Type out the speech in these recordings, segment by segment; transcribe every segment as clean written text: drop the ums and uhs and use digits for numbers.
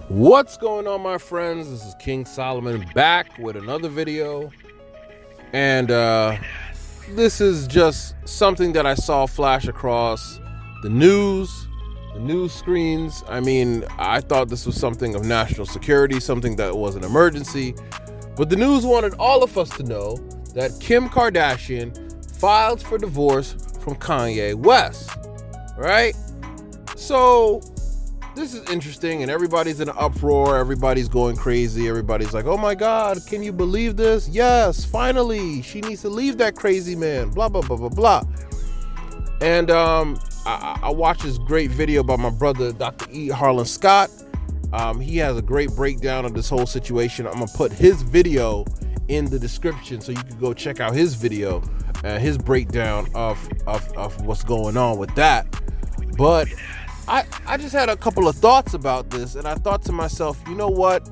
What's going on, my friends? This is King Solomon back with another video, and this is just something that I saw flash across the news screens. I mean, I thought this was something of national security, something that was an emergency, but the news wanted all of us to know that Kim Kardashian filed for divorce from Kanye West, right? So this is interesting, and everybody's in an uproar. Everybody's going crazy. Everybody's like, oh my God, can you believe this? Yes, finally, she needs to leave that crazy man, blah, blah, blah, blah, blah. And I watched this great video by my brother, Dr. Harlan Scott. He has a great breakdown of this whole situation. I'm going to put his video in the description so you can go check out his video, his breakdown of what's going on with that. But I just had a couple of thoughts about this, and I thought to myself, you know what?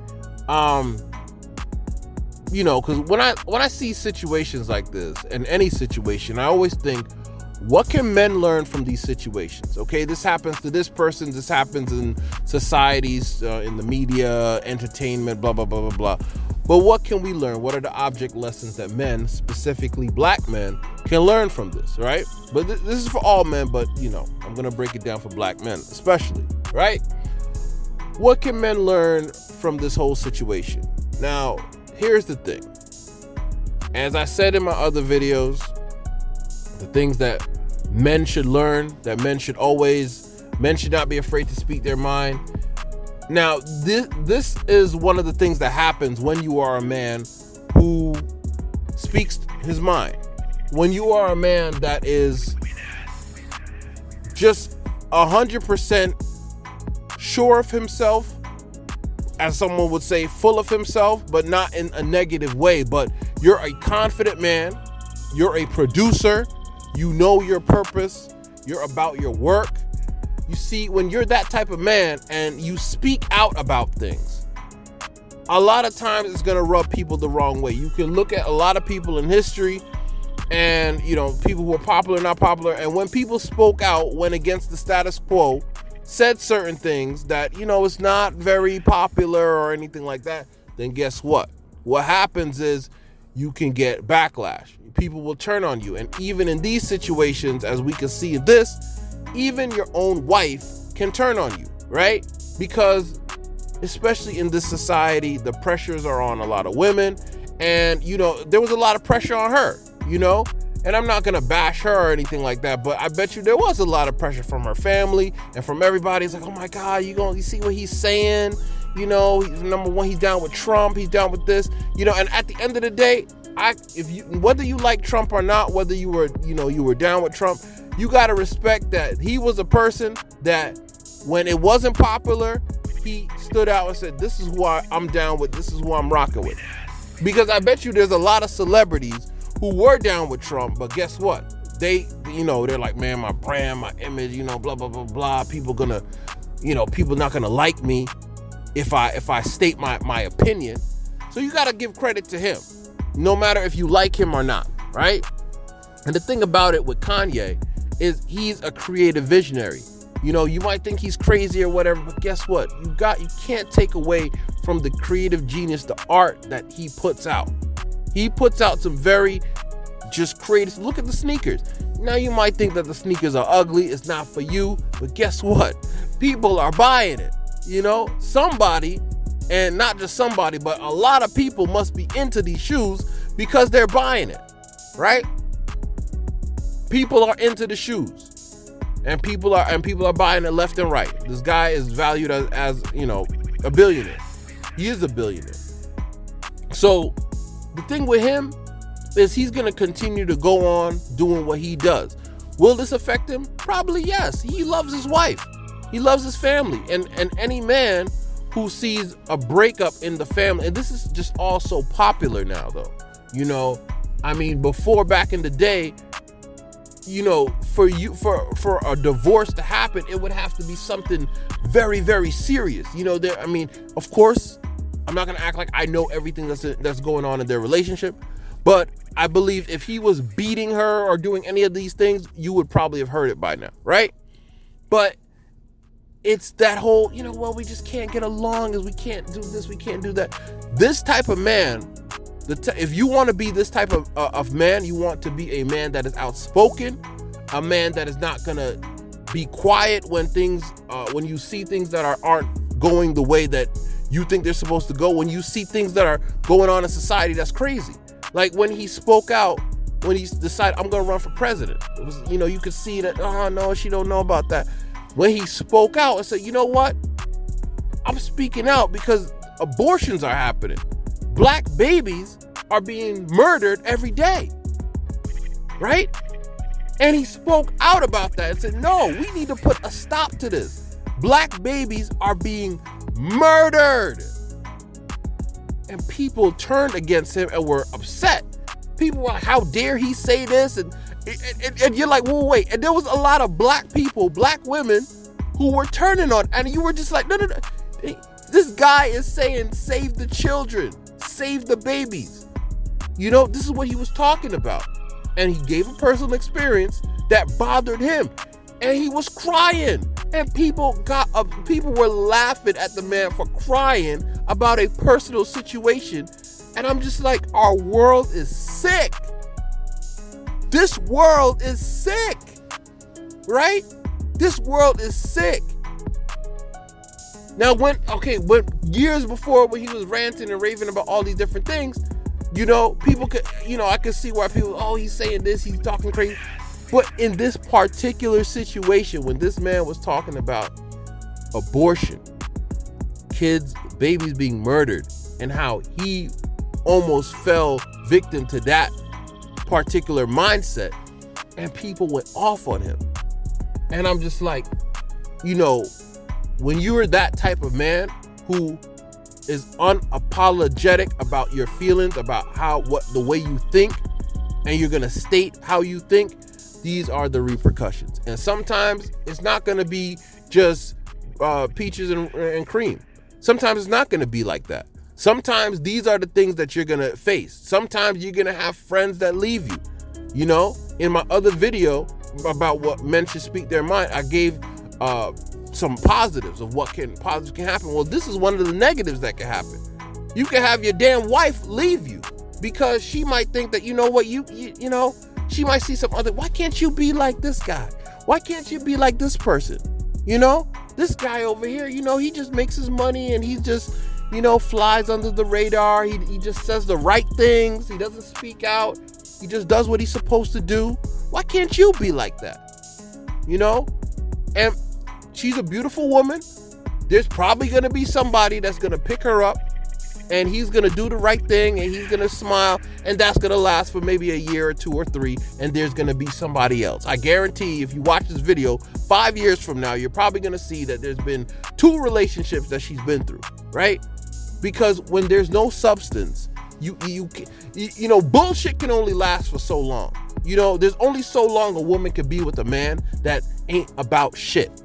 Because when I see situations like this, in any situation, I always think, what can men learn from these situations? Okay, this happens to this person, this happens in societies, in the media, entertainment, blah, blah, blah, blah, blah. But what can we learn? What are the object lessons that men, specifically black men, can learn from this, right? But this is for all men, but, I'm going to break it down for black men, especially, right? What can men learn from this whole situation? Now, here's the thing. As I said in my other videos, the things that men should learn, that men should not be afraid to speak their mind. Now, this is one of the things that happens when you are a man who speaks his mind. When you are a man that is just 100% sure of himself, as someone would say, full of himself, but not in a negative way. But you're a confident man. You're a producer. You know your purpose. You're about your work. You see, when you're that type of man and you speak out about things, a lot of times it's going to rub people the wrong way. You can look at a lot of people in history and, people who are popular, not popular. And when people spoke out, went against the status quo, said certain things that, it's not very popular or anything like that, then guess what? What happens is you can get backlash. People will turn on you. And even in these situations, as we can see in this, even your own wife can turn on you, right? Because especially in this society, the pressures are on a lot of women. And, there was a lot of pressure on her, and I'm not going to bash her or anything like that, but I bet you there was a lot of pressure from her family and from everybody. It's like, oh my God, you see what he's saying? Number one, he's down with Trump. He's down with this, and at the end of the day, whether you like Trump or not, whether you were down with Trump, you got to respect that he was a person that when it wasn't popular, he stood out and said, this is who I'm down with. This is who I'm rocking with. Because I bet you there's a lot of celebrities who were down with Trump, but guess what? They're like, man, my brand, my image, blah, blah, blah, blah. People not gonna like me if I state my opinion. So you got to give credit to him, no matter if you like him or not, right? And the thing about it with Kanye is he's a creative visionary. You might think he's crazy or whatever, but guess what? You can't take away from the creative genius, the art that he puts out. He puts out some very just creative. Look at the sneakers. Now you might think that the sneakers are ugly, it's not for you, but guess what? People are buying it. Somebody, and not just somebody, but a lot of people must be into these shoes because they're buying it, right? People are into the shoes, and people are buying it left and right. This guy is valued as a billionaire. He is a billionaire. So the thing with him is he's going to continue to go on doing what he does. Will this affect him? Probably yes. He loves his wife. He loves his family. And any man who sees a breakup in the family, and this is just all so popular now, though. Before, back in the day, for a divorce to happen, it would have to be something very, very serious. Of course, I'm not going to act like I know everything that's going on in their relationship, but I believe if he was beating her or doing any of these things, you would probably have heard it by now, right? But it's that whole, well, we just can't get along, as we can't do this, we can't do that. This type of man, if you want to be this type of man, you want to be a man that is outspoken, a man that is not gonna be quiet when you see things that aren't going the way that you think they're supposed to go, when you see things that are going on in society that's crazy. Like when he spoke out, when he decided, I'm gonna run for president, it was, you could see that, oh no, she don't know about that. When he spoke out and said, you know what, I'm speaking out because abortions are happening. Black babies are being murdered every day, right? And he spoke out about that and said, no, we need to put a stop to this. Black babies are being murdered. And people turned against him and were upset. People were like, how dare he say this? And you're like, well, wait. And there was a lot of black people, black women who were turning on. And you were just like, no. This guy is saying, save the children, save the babies. This is what he was talking about. And he gave a personal experience that bothered him. And he was crying. And people were laughing at the man for crying about a personal situation. And I'm just like, our world is sick. This world is sick, right? This world is sick. Now, when years before, when he was ranting and raving about all these different things, people could, I could see why people, oh, he's saying this, he's talking crazy. But in this particular situation, when this man was talking about abortion, kids, babies being murdered, and how he almost fell victim to that particular mindset, and people went off on him. And I'm just like, when you're that type of man who is unapologetic about your feelings, about the way you think, and you're gonna state how you think, these are the repercussions. And sometimes it's not gonna be just peaches and cream. Sometimes it's not gonna be like that. Sometimes these are the things that you're gonna face. Sometimes you're gonna have friends that leave you. In my other video about what men should speak their mind, I gave some positives of what positives can happen. Well, this is one of the negatives that can happen. You can have your damn wife leave you because she might think that, she might see some other, why can't you be like this guy? Why can't you be like this person? This guy over here, he just makes his money and he just, flies under the radar. He just says the right things. He doesn't speak out. He just does what he's supposed to do. Why can't you be like that? And she's a beautiful woman. There's probably going to be somebody that's going to pick her up, and he's going to do the right thing, and he's going to smile, and that's going to last for maybe a year or 2 or 3, and there's going to be somebody else. I guarantee if you watch this video 5 years from now, you're probably going to see that there's been 2 relationships that she's been through, right? Because when there's no substance, bullshit can only last for so long. There's only so long a woman can be with a man that ain't about shit.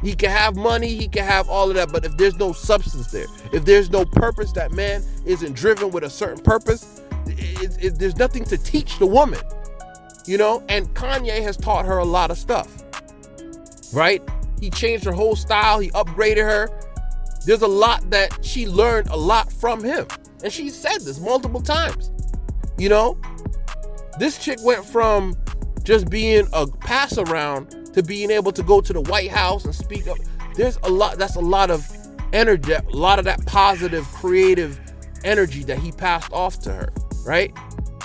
He can have money, he can have all of that, but if there's no substance there, if there's no purpose, that man isn't driven with a certain purpose, there's nothing to teach the woman, And Kanye has taught her a lot of stuff, right? He changed her whole style, he upgraded her. There's a lot that she learned a lot from him. And she said this multiple times. This chick went from just being a pass around to being able to go to the White House and speak up. That's a lot of energy, a lot of that positive, creative energy that he passed off to her, right?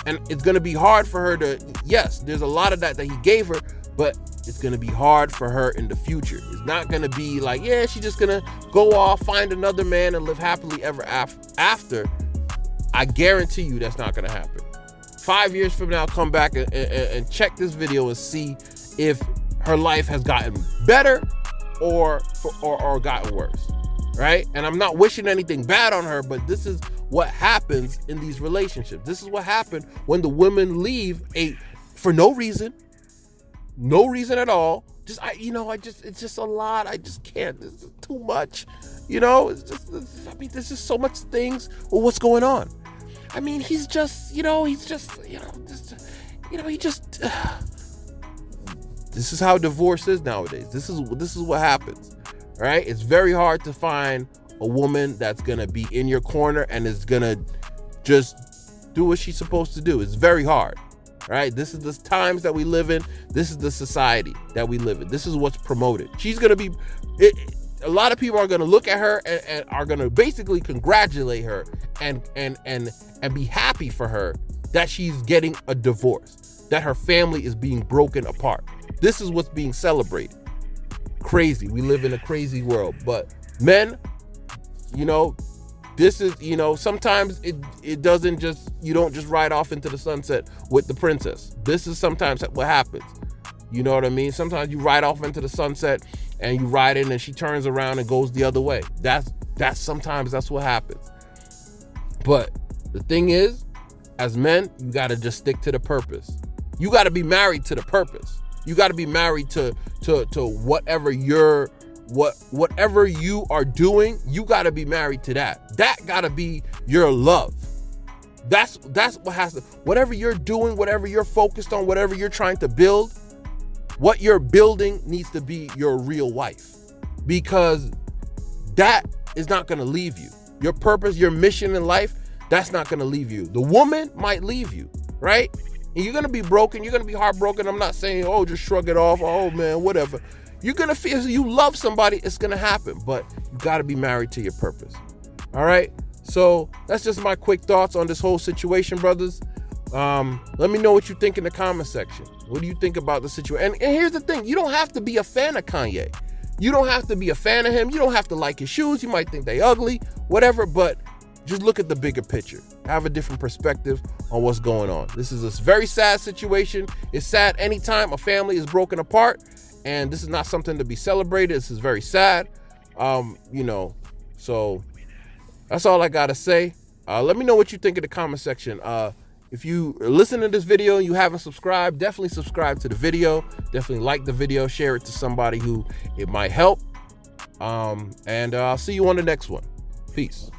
And it's going to be hard for her yes, there's a lot of that he gave her, but it's going to be hard for her in the future. It's not going to be like, yeah, she's just going to go off, find another man and live happily ever after. I guarantee you that's not going to happen. 5 years from now, come back and check this video and see if her life has gotten better or gotten worse, right? And I'm not wishing anything bad on her, but this is what happens in these relationships. This is what happened when the women leave for no reason at all. It's just a lot. I just can't. This is too much. There's just so much things. Well, what's going on? He's just. This is how divorce is nowadays. This is what happens, right? It's very hard to find a woman that's going to be in your corner and is going to just do what she's supposed to do. It's very hard, right? This is the times that we live in. This is the society that we live in. This is what's promoted. She's going to be, a lot of people are going to look at her and are going to basically congratulate her and be happy for her that she's getting a divorce, that her family is being broken apart. This is what's being celebrated. Crazy. We live in a crazy world. But men, this is, sometimes it doesn't just, you don't just ride off into the sunset with the princess. This is sometimes what happens. You know what I mean? Sometimes you ride off into the sunset and you ride in and she turns around and goes the other way. That's sometimes that's what happens. But the thing is, as men, you got to just stick to the purpose. You got to be married to the purpose. You got to be married to whatever whatever you are doing. You got to be married to that. That got to be your love. That's what has to, whatever you're doing, whatever you're focused on, whatever you're trying to build, what you're building needs to be your real wife, because that is not going to leave you. Your purpose, your mission in life, that's not going to leave you. The woman might leave you, right? And you're going to be broken. You're going to be heartbroken. I'm not saying, oh, just shrug it off. Oh, man, whatever. You're going to feel you love somebody. It's going to happen. But you got to be married to your purpose. All right? So that's just my quick thoughts on this whole situation, brothers. Let me know what you think in the comment section. What do you think about the situation? And here's the thing. You don't have to be a fan of Kanye. You don't have to be a fan of him. You don't have to like his shoes. You might think they ugly, whatever. But just look at the bigger picture. Have a different perspective on what's going on. This is a very sad situation. It's sad anytime a family is broken apart. And this is not something to be celebrated. This is very sad. So that's all I got to say. Let me know what you think in the comment section. If you are listening to this video and you haven't subscribed, definitely subscribe to the video. Definitely like the video. Share it to somebody who it might help. And I'll see you on the next one. Peace.